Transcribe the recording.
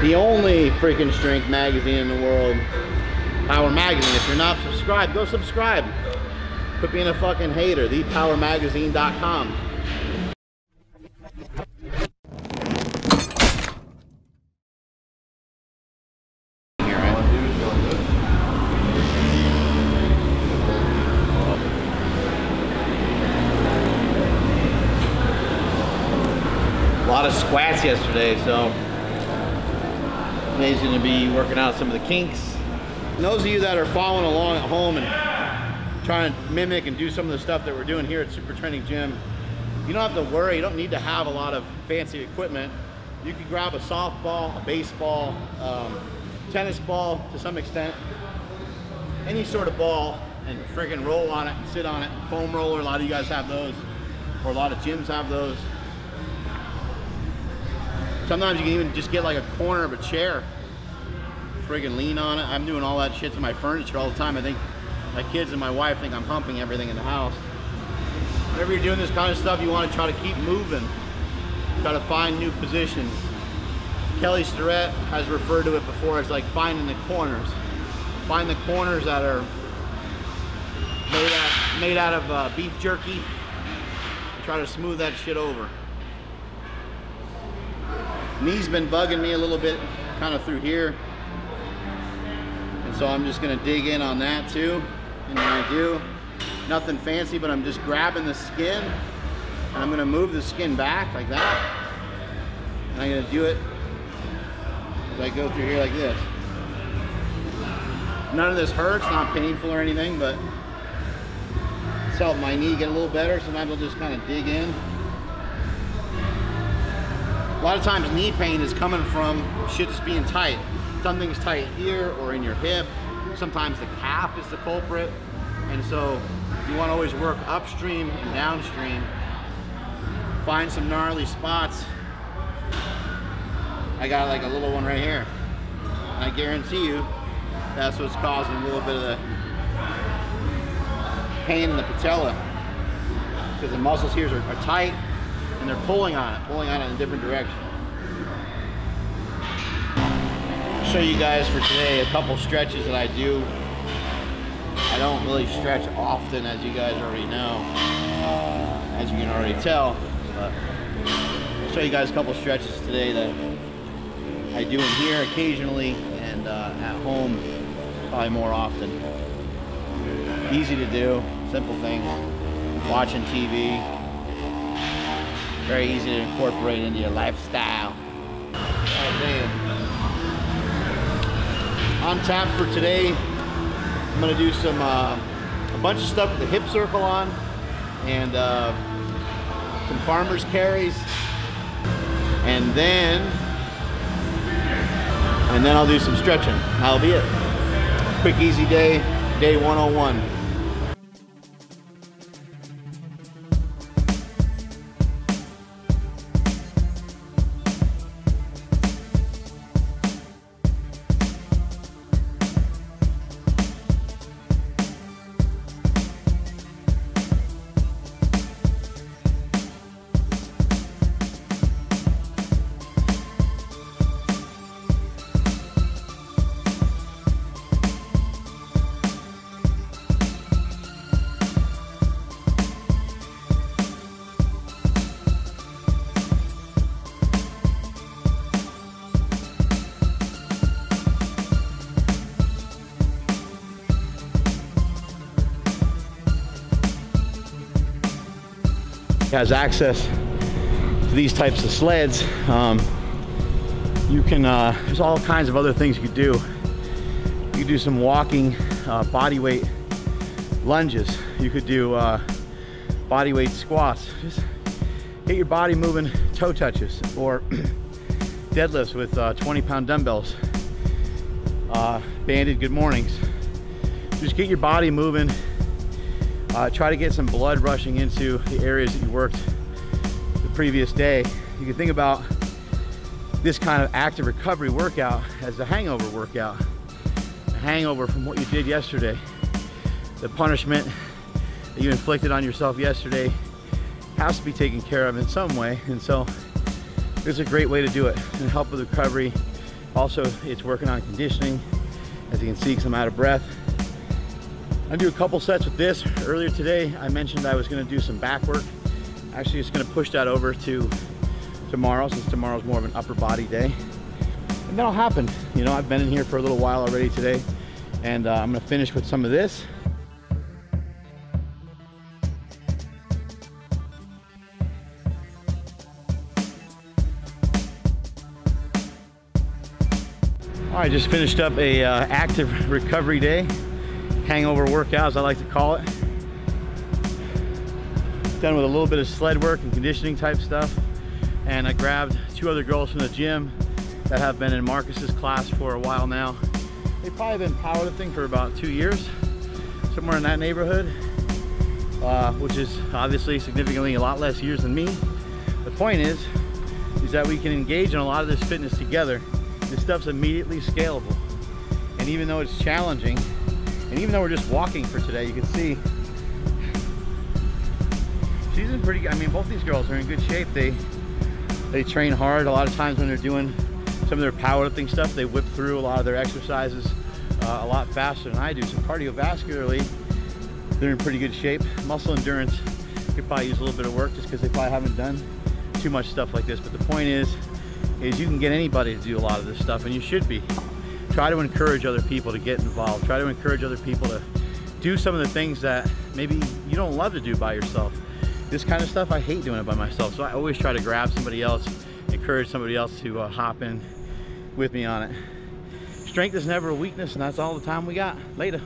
The only freaking strength magazine in the world, Power Magazine. If you're not subscribed, go subscribe. Quit being a fucking hater. ThePowerMagazine.com. A lot of squats yesterday, so today's gonna be working out some of the kinks. And those of you that are following along at home and trying to mimic and do some of the stuff that we're doing here at SuperTraining Gym, you don't have to worry. You don't need to have a lot of fancy equipment. You can grab a softball, a baseball, tennis ball to some extent, any sort of ball, and friggin' roll on it and sit on it. Foam roller, a lot of you guys have those, or a lot of gyms have those. Sometimes you can even just get like a corner of a chair, friggin' lean on it. I'm doing all that shit to my furniture all the time. I think my kids and my wife think I'm humping everything in the house. Whenever you're doing this kind of stuff, you want to try to keep moving, try to find new positions. Kelly Starrett has referred to it before as like finding the corners. Find the corners that are made out of beef jerky, and try to smooth that shit over. Knee's been bugging me a little bit, kind of through here. And so I'm just gonna dig in on that too. And when I do, nothing fancy, but I'm just grabbing the skin and I'm gonna move the skin back like that. And I'm gonna do it as I go through here like this. None of this hurts, not painful or anything, but it's helped my knee get a little better. Sometimes I'll just kind of dig in. A lot of times knee pain is coming from shit just being tight. Something's tight here or in your hip. Sometimes the calf is the culprit. And so you want to always work upstream and downstream. Find some gnarly spots. I got like a little one right here. And I guarantee you that's what's causing a little bit of the pain in the patella. Because the muscles here are tight. And they're pulling on it in a different direction. I'll show you guys for today a couple stretches that I do. I don't really stretch often, as you guys already know, as you can already tell. But I'll show you guys a couple stretches today that I do in here occasionally and at home probably more often. Easy to do, simple things. Watching TV. Very easy to incorporate into your lifestyle. Oh, damn. On tap for today, I'm gonna do some a bunch of stuff with the hip circle on, and some farmer's carries, and then I'll do some stretching. That'll be it. Quick, easy day, day 101. Has access to these types of sleds. You can there's all kinds of other things you could do. You could do some walking body weight lunges. You could do body weight squats. Just get your body moving, toe touches, or deadlifts with 20-pound dumbbells. Banded good mornings. Just get your body moving. Try to get some blood rushing into the areas that you worked the previous day. You can think about this kind of active recovery workout as a hangover workout. A hangover from what you did yesterday. The punishment that you inflicted on yourself yesterday has to be taken care of in some way. And so it's a great way to do it and help with recovery Also, it's working on conditioning. As you can see, because I'm out of breath. I'm gonna do a couple sets with this. Earlier today, I mentioned I was gonna do some back work. Actually, just gonna push that over to tomorrow, since tomorrow's more of an upper body day. And that'll happen. You know, I've been in here for a little while already today, and I'm gonna finish with some of this. All right, just finished up a active recovery day, hangover workout as I like to call it. Done with a little bit of sled work and conditioning type stuff, and I grabbed 2 other girls from the gym that have been in Marcus's class for a while now. They've probably been powerlifting for about 2 years, somewhere in that neighborhood, which is obviously significantly a lot less years than me. The point is that we can engage in a lot of this fitness together. This stuff's immediately scalable. And even though it's challenging, and even though we're just walking for today, you can see she's in pretty, I mean, both these girls are in good shape. They train hard. A lot of times when they're doing some of their powerlifting stuff, they whip through a lot of their exercises a lot faster than I do. So cardiovascularly, they're in pretty good shape. Muscle endurance could probably use a little bit of work just because they probably haven't done too much stuff like this. But the point is you can get anybody to do a lot of this stuff, and you should be. Try to encourage other people to get involved. Try to encourage other people to do some of the things that maybe you don't love to do by yourself. This kind of stuff, I hate doing it by myself, so I always try to grab somebody else, encourage somebody else to hop in with me on it. Strength is never a weakness, and that's all the time we got. Later.